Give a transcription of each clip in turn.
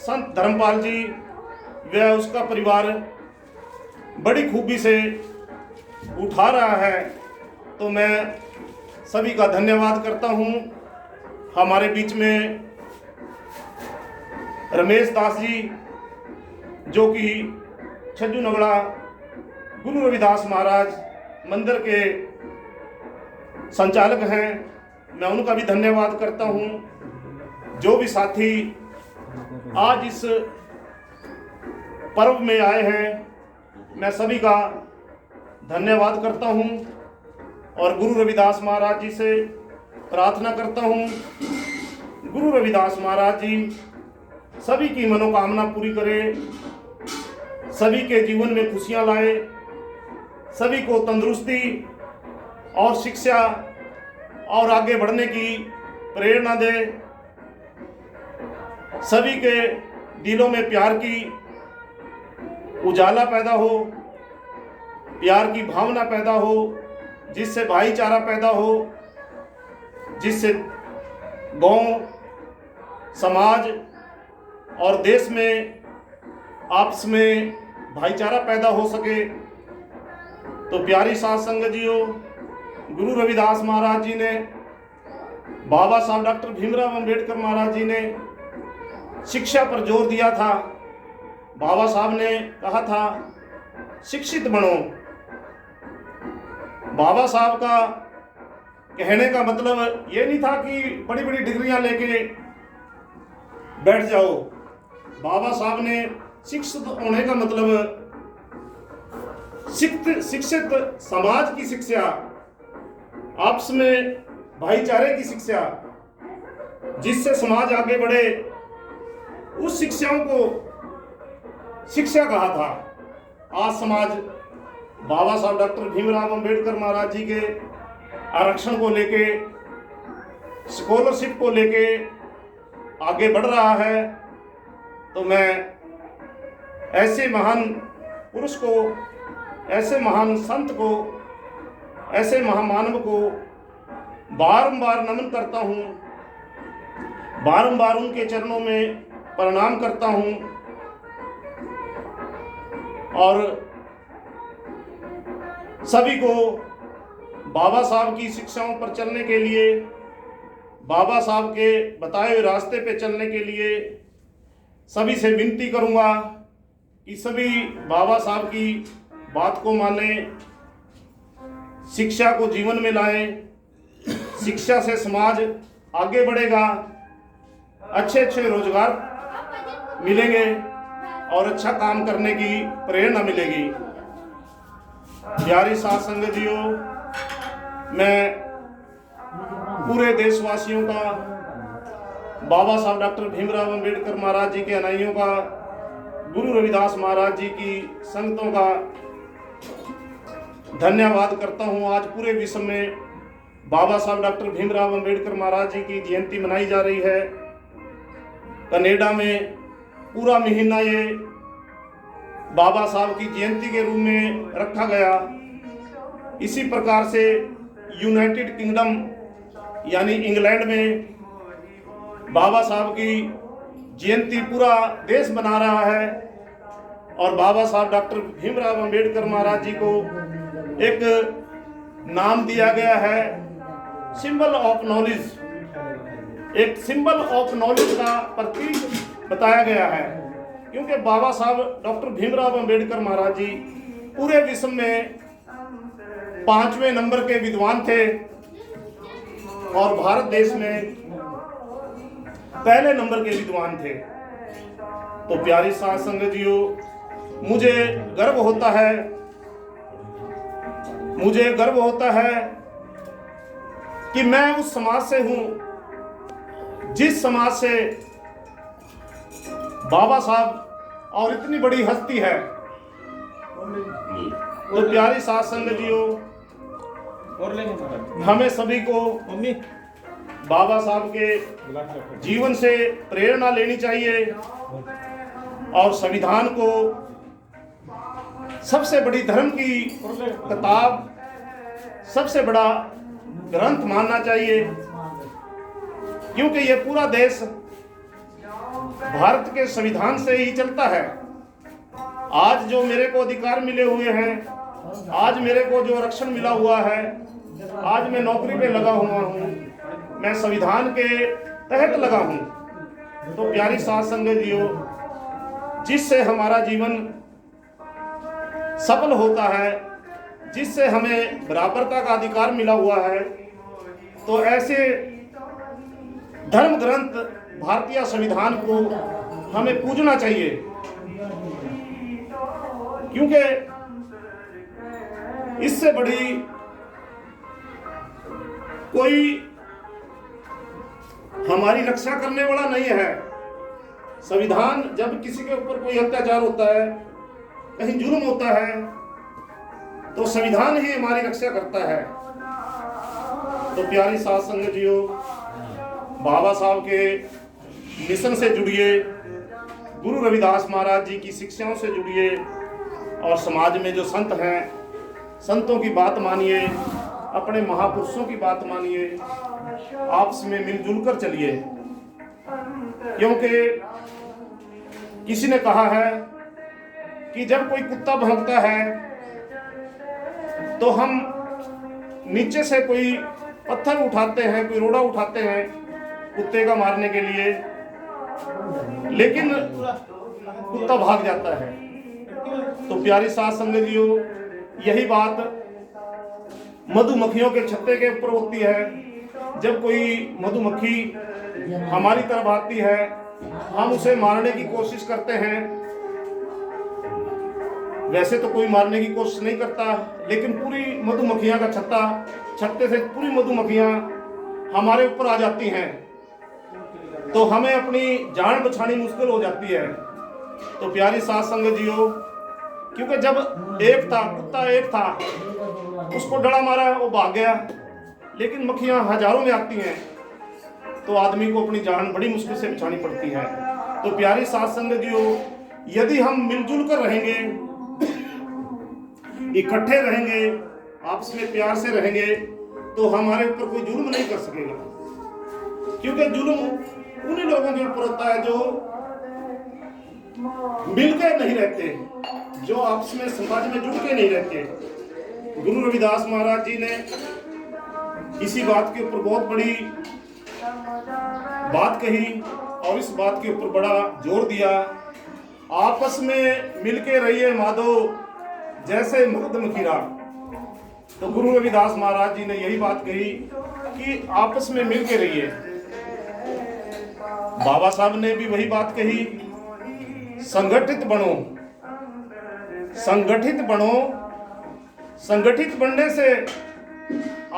संत धर्मपाल जी व उसका परिवार बड़ी खूबी से उठा रहा है, तो मैं सभी का धन्यवाद करता हूँ। हमारे बीच में रमेश दास जी जो कि छज्जू नगड़ा गुरु रविदास महाराज मंदिर के संचालक हैं, मैं उनका भी धन्यवाद करता हूँ। जो भी साथी आज इस पर्व में आए हैं, मैं सभी का धन्यवाद करता हूँ और गुरु रविदास महाराज जी से प्रार्थना करता हूँ, गुरु रविदास महाराज जी सभी की मनोकामना पूरी करे, सभी के जीवन में खुशियाँ लाए, सभी को तंदुरुस्ती और शिक्षा और आगे बढ़ने की प्रेरणा दे, सभी के दिलों में प्यार की उजाला पैदा हो, प्यार की भावना पैदा हो, जिससे भाईचारा पैदा हो, जिससे गांव, समाज और देश में आपस में भाईचारा पैदा हो सके। तो प्यारी साध संगत जीओ, गुरु रविदास महाराज जी ने, बाबा साहब डॉक्टर भीमराव अंबेडकर महाराज जी ने शिक्षा पर जोर दिया था। बाबा साहब ने कहा था शिक्षित बनो। बाबा साहब का कहने का मतलब ये नहीं था कि बड़ी बड़ी डिग्रियां लेके बैठ जाओ। बाबा साहब ने शिक्षित होने का मतलब शिक्षित समाज की शिक्षा, आपस में भाईचारे की शिक्षा, जिससे समाज आगे बढ़े, उस शिक्षाओं को शिक्षा कहा था। आज समाज बाबा साहब डॉक्टर भीमराव अंबेडकर महाराज जी के आरक्षण को लेके, स्कॉलरशिप को लेके आगे बढ़ रहा है। तो मैं ऐसे महान पुरुष को, ऐसे महान संत को, ऐसे महामानव को बारंबार नमन करता हूँ, बारंबार उनके चरणों में प्रणाम करता हूँ और सभी को बाबा साहब की शिक्षाओं पर चलने के लिए, बाबा साहब के बताए हुए रास्ते पे चलने के लिए सभी से विनती करूँगा कि सभी बाबा साहब की बात को माने, शिक्षा को जीवन में लाएं। शिक्षा से समाज आगे बढ़ेगा, अच्छे अच्छे रोजगार मिलेंगे और अच्छा काम करने की प्रेरणा मिलेगी। प्यारी साध संगत जीओ, मैं पूरे देशवासियों का, बाबा साहब डॉक्टर भीमराव अंबेडकर महाराज जी के अनुयायियों का, गुरु रविदास महाराज जी की संगतों का धन्यवाद करता हूँ। आज पूरे विश्व में बाबा साहब डॉक्टर भीमराव अंबेडकर महाराज जी की जयंती मनाई जा रही है। कनाडा में पूरा महीना ये बाबा साहब की जयंती के रूप में रखा गया। इसी प्रकार से यूनाइटेड किंगडम यानी इंग्लैंड में बाबा साहब की जयंती पूरा देश मना रहा है और बाबा साहब डॉक्टर भीमराव अंबेडकर महाराज जी को एक नाम दिया गया है, सिंबल ऑफ नॉलेज। एक सिंबल ऑफ नॉलेज का प्रतीक बताया गया है, क्योंकि बाबा साहब डॉक्टर भीमराव अंबेडकर महाराज जी पूरे विश्व में 5वें नंबर के विद्वान थे और भारत देश में पहले नंबर के विद्वान थे। तो प्यारी साध संगत जीओ, मुझे गर्व होता है कि मैं उस समाज से हूं जिस समाज से बाबा साहब और इतनी बड़ी हस्ती है। तो प्यारी साध संगत जीओ, हमें सभी को बाबा साहब के जीवन से प्रेरणा लेनी चाहिए और संविधान को सबसे बड़ी धर्म की किताब, सबसे बड़ा ग्रंथ मानना चाहिए, क्योंकि ये पूरा देश भारत के संविधान से ही चलता है। आज जो मेरे को अधिकार मिले हुए हैं, आज मेरे को जो आरक्षण मिला हुआ है, आज मैं नौकरी पे लगा हुआ हूँ, मैं संविधान के तहत लगा हूँ। तो प्यारी साध संगत जियो, जिससे हमारा जीवन सफल होता है, जिससे हमें बराबरता का अधिकार मिला हुआ है, तो ऐसे धर्म ग्रंथ भारतीय संविधान को हमें पूजना चाहिए। क्योंकि इससे बड़ी कोई हमारी रक्षा करने वाला नहीं है। संविधान, जब किसी के ऊपर कोई अत्याचार होता है, कहीं जुर्म होता है, तो संविधान ही हमारी रक्षा करता है। तो प्यारी साध संगत जियो, बाबा साहब के मिशन से जुड़िए, गुरु रविदास महाराज जी की शिक्षाओं से जुड़िए, और समाज में जो संत हैं, संतों की बात मानिए, अपने महापुरुषों की बात मानिए, आपस में मिलजुल कर चलिए। क्योंकि किसी ने कहा है कि जब कोई कुत्ता भौंकता है तो हम नीचे से कोई पत्थर उठाते हैं, कोई रोड़ा उठाते हैं कुत्ते का मारने के लिए, लेकिन कुत्ता भाग जाता है। तो प्यारी साध संगत जियो, यही बात मधुमक्खियों के छत्ते के ऊपर होती है। जब कोई मधुमक्खी हमारी तरफ आती है, हम उसे मारने की कोशिश करते हैं। वैसे तो कोई मारने की कोशिश नहीं करता, लेकिन पूरी मधुमक्खियां का छत्ते से पूरी मधुमक्खियां हमारे ऊपर आ जाती हैं, तो हमें अपनी जान बचानी मुश्किल हो जाती है। तो प्यारी साध संगत जियो, क्योंकि जब कुत्ता एक था, उसको डरा मारा, वो भाग गया, लेकिन मक्खियां हजारों में आती हैं, तो आदमी को अपनी जान बड़ी मुश्किल से बचानी पड़ती है। तो प्यारी साध संगत जियो, यदि हम मिलजुल कर रहेंगे, इकट्ठे रहेंगे, आपस में प्यार से रहेंगे, तो हमारे ऊपर कोई जुल्म नहीं कर सकेगा। क्योंकि जुल्म उन्हीं लोगों के ऊपर होता है जो मिलकर नहीं रहते, जो आपस में समाज में जुड़ के नहीं रहते। गुरु रविदास महाराज जी ने इसी बात के ऊपर बहुत बड़ी बात कही, और इस बात के ऊपर बड़ा जोर दिया, आपस में मिलके रहिए माधो जैसे मर्द मखीरा। तो गुरु रविदास महाराज जी ने यही बात कही कि आपस में मिलके रहिए। बाबा साहब ने भी वही बात कही, संगठित बनो, संगठित बनो। संगठित बनने से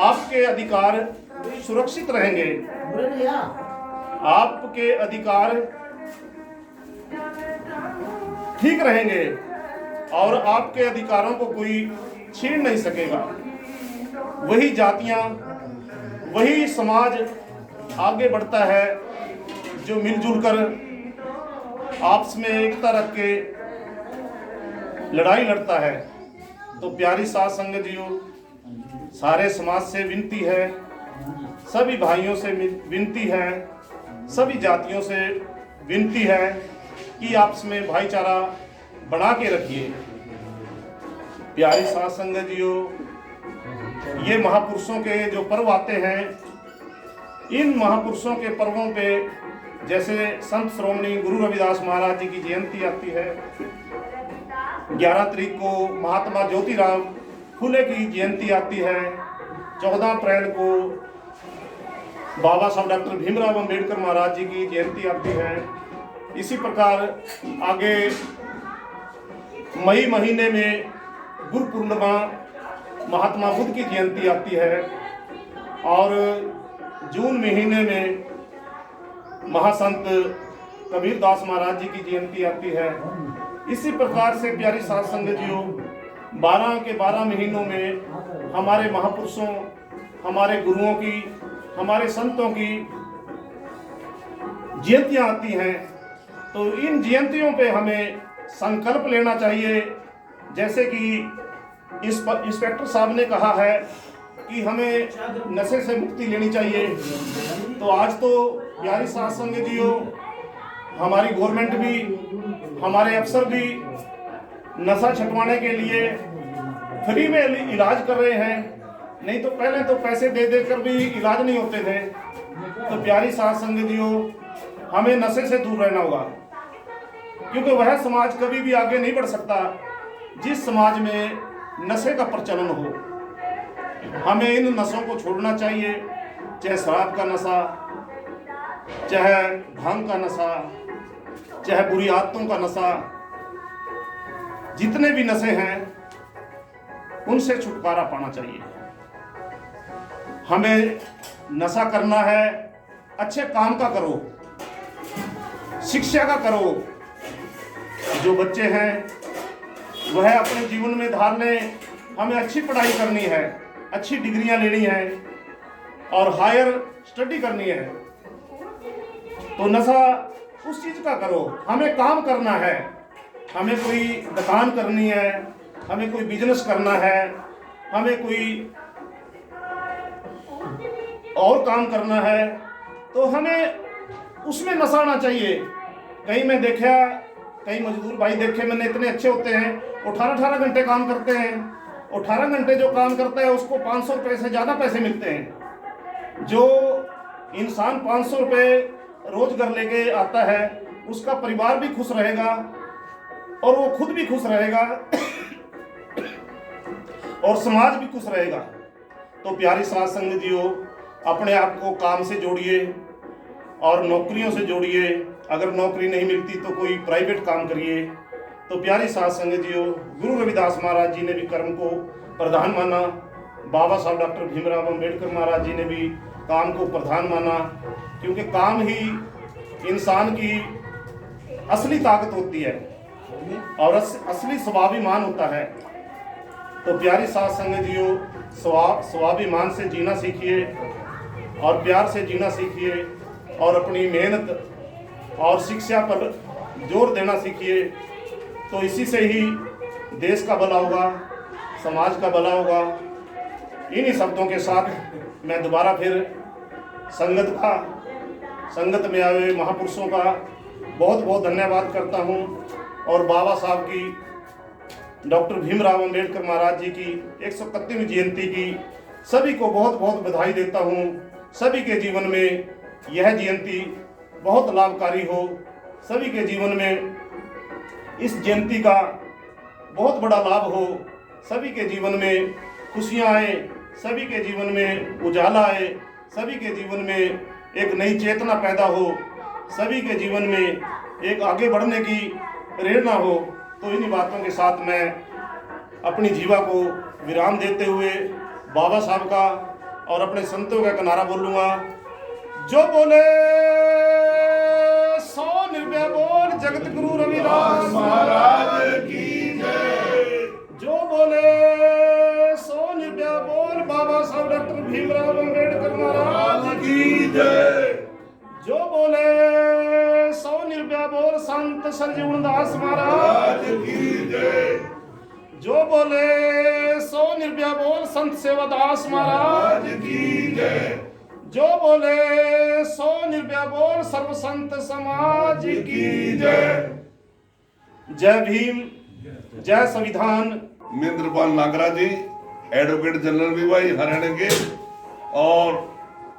आपके अधिकार सुरक्षित रहेंगे, आपके अधिकार ठीक रहेंगे, और आपके अधिकारों को कोई छीन नहीं सकेगा। वही जातियां, वही समाज आगे बढ़ता है जो मिलजुल कर आपस में एकता रख के लड़ाई लड़ता है। तो प्यारी साध संगत जियो, सारे समाज से विनती है, सभी भाइयों से विनती है, सभी जातियों से विनती है कि आपस में भाईचारा बना के रखिए। प्यारी साध संगत जियो, ये महापुरुषों के जो पर्व आते हैं, इन महापुरुषों के पर्वों पे, जैसे संत श्रोमणी गुरु रविदास महाराज जी की जयंती आती है, 11 तारीख को महात्मा ज्योतिराव फुले की जयंती आती है, 14 अप्रैल को बाबा साहब डॉक्टर भीमराव अंबेडकर महाराज जी की जयंती आती है। इसी प्रकार आगे मई महीने में गुरु पूर्णिमा महात्मा बुद्ध की जयंती आती है, और जून महीने में महासंत कबीरदास महाराज जी की जयंती आती है। इसी प्रकार से प्यारी साध संगत जियो, 12 के 12 महीनों में हमारे महापुरुषों, हमारे गुरुओं की, हमारे संतों की जयंतियां आती हैं। तो इन जयंतियों पे हमें संकल्प लेना चाहिए, जैसे कि इंस्पेक्टर साहब ने कहा है कि हमें नशे से मुक्ति लेनी चाहिए। तो आज तो प्यारी साध संगत जियो, हमारी गवर्नमेंट भी, हमारे अफसर भी नशा छुटवाने के लिए फ्री में इलाज कर रहे हैं। नहीं तो पहले तो पैसे दे देकर भी इलाज नहीं होते थे। तो प्यारी साथ संगतियों, हमें नशे से दूर रहना होगा, क्योंकि वह समाज कभी भी आगे नहीं बढ़ सकता जिस समाज में नशे का प्रचलन हो। हमें इन नशों को छोड़ना चाहिए, चाहे शराब का नशा, चाहे भांग का नशा, चाहे बुरी आदतों का नशा, जितने भी नशे हैं उनसे छुटकारा पाना चाहिए। हमें नशा करना है, अच्छे काम का करो, शिक्षा का करो। जो बच्चे हैं वह अपने जीवन में धार लें। हमें अच्छी पढ़ाई करनी है, अच्छी डिग्रियां लेनी है और हायर स्टडी करनी है। तो नशा उस चीज का करो। हमें काम करना है, हमें कोई दुकान करनी है, हमें कोई बिजनेस करना है, हमें कोई और काम करना है, तो हमें उसमें नशा आना चाहिए। कहीं मैं देखा, कई मजदूर भाई देखे मैंने, इतने अच्छे होते हैं, 18-18 घंटे काम करते हैं। 18 घंटे जो काम करता है उसको 500 रुपये से ज़्यादा पैसे मिलते हैं। जो इंसान 500 रुपये रोज घर लेके आता है, उसका परिवार भी खुश रहेगा और वो खुद भी खुश रहेगा और समाज भी खुश रहेगा। तो प्यारी साथ संगतियों, अपने आप को काम से जोड़िए और नौकरियों से जोड़िए। अगर नौकरी नहीं मिलती तो कोई प्राइवेट काम करिए। तो प्यारी साथ संगतियों, गुरु रविदास महाराज जी ने भी कर्म को प्रधान माना, बाबा साहब डॉक्टर भीमराव अंबेडकर महाराज जी ने भी काम को प्रधान माना, क्योंकि काम ही इंसान की असली ताकत होती है और असली स्वाभिमान होता है। तो प्यारी साथ संगतियों, स्वाभिमान से जीना सीखिए और प्यार से जीना सीखिए और अपनी मेहनत और शिक्षा पर जोर देना सीखिए। तो इसी से ही देश का भला होगा, समाज का भला होगा। इन्हीं शब्दों के साथ मैं दोबारा फिर संगत में आए हुए महापुरुषों का बहुत बहुत धन्यवाद करता हूँ और बाबा साहब की, डॉक्टर भीमराव अंबेडकर महाराज जी की 131वीं जयंती की सभी को बहुत बहुत बधाई देता हूँ। सभी के जीवन में यह जयंती बहुत लाभकारी हो, सभी के जीवन में इस जयंती का बहुत बड़ा लाभ हो, सभी के जीवन में खुशियाँ आए, सभी के जीवन में उजाला आए, सभी के जीवन में एक नई चेतना पैदा हो, सभी के जीवन में एक आगे बढ़ने की प्रेरणा हो। तो इन्हीं बातों के साथ मैं अपनी जीवा को विराम देते हुए बाबा साहब का और अपने संतों का किनारा बोलूँगा। जो बोले सो निर्भय बोल, जगत गुरु रविदास महाराज की जय। जो बोले सो निर्भय बोल, बाबा साहब डॉक्टर भीमराव अंबेडकर महाराज की जय। जो बोले सो निर्भय बोल, संत संजीवन दास महाराज की जय। जो बोले सो निर्भय बोल, संत सेवादास महाराज की जय। जो बोले सो निर्भय बोल, सर्व संत समाज की जय। जय भीम, जय संविधान। महेंद्रपाल नागरा जी, एडवोकेट जनरल भी भाई हरियाणा के और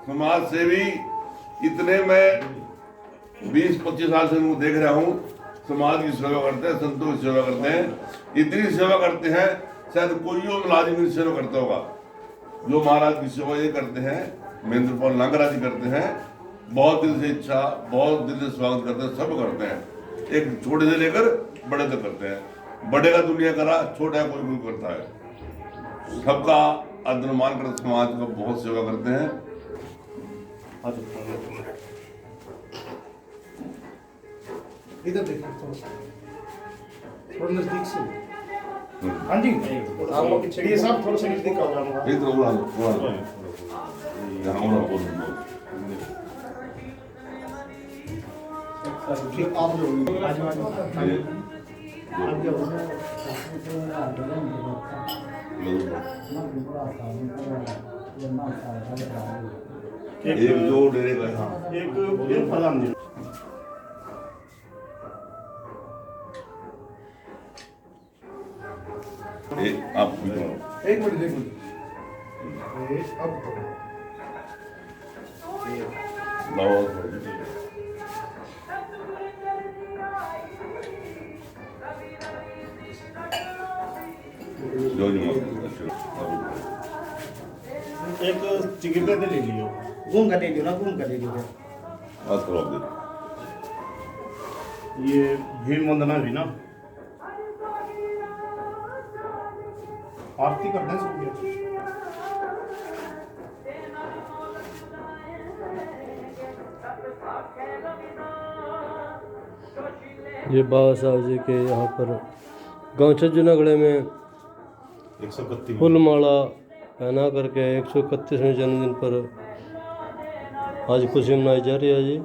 समाज सेवी। इतने मैं 20-25 साल से उनको देख रहा हूँ, समाज की सेवा करते हैं, संतों की सेवा करते हैं। इतनी सेवा करते हैं शायद कोई और मुलाजिम की सेवा करता होगा। जो महाराज की सेवा ये करते हैं, महेंद्रपाल नागरा जी करते हैं। बहुत दिल से इच्छा, बहुत दिल से स्वागत करते हैं, सब करते हैं। एक छोटे से लेकर बड़े तक करते हैं। बड़े का दुनिया करा, छोटा कोई करता है। सबका आदर मान कर समाज का बहुत सेवा करते हैं। इधर देखिए, थोड़ा नजदीक से। हाँ जी, आप लोग ये सब थोड़ा सा नजदीक आ जाऊंगा। इधर बोला यहाँ बोल आप लोग एक जो डेरे का एक प्रधान जी। आप भी करो। एक मिनट ये अब लाओ। जो जी एक चिकित्सा ले लियो। घूम कर ले लियो ना, घूम कर ले लियो। बात करो आप। ये भीम वंदना भी ना आरती करते हैं सब। ये बाबा साहब जी के यहाँ पर गांव छज्जूनागढ़े में 131 फूल माला पहना करके 131वें जन्मदिन पर आज खुशी मनाई जा रही है जी।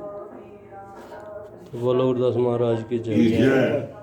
तो बोलो गुरुदास महाराज की जय। जय।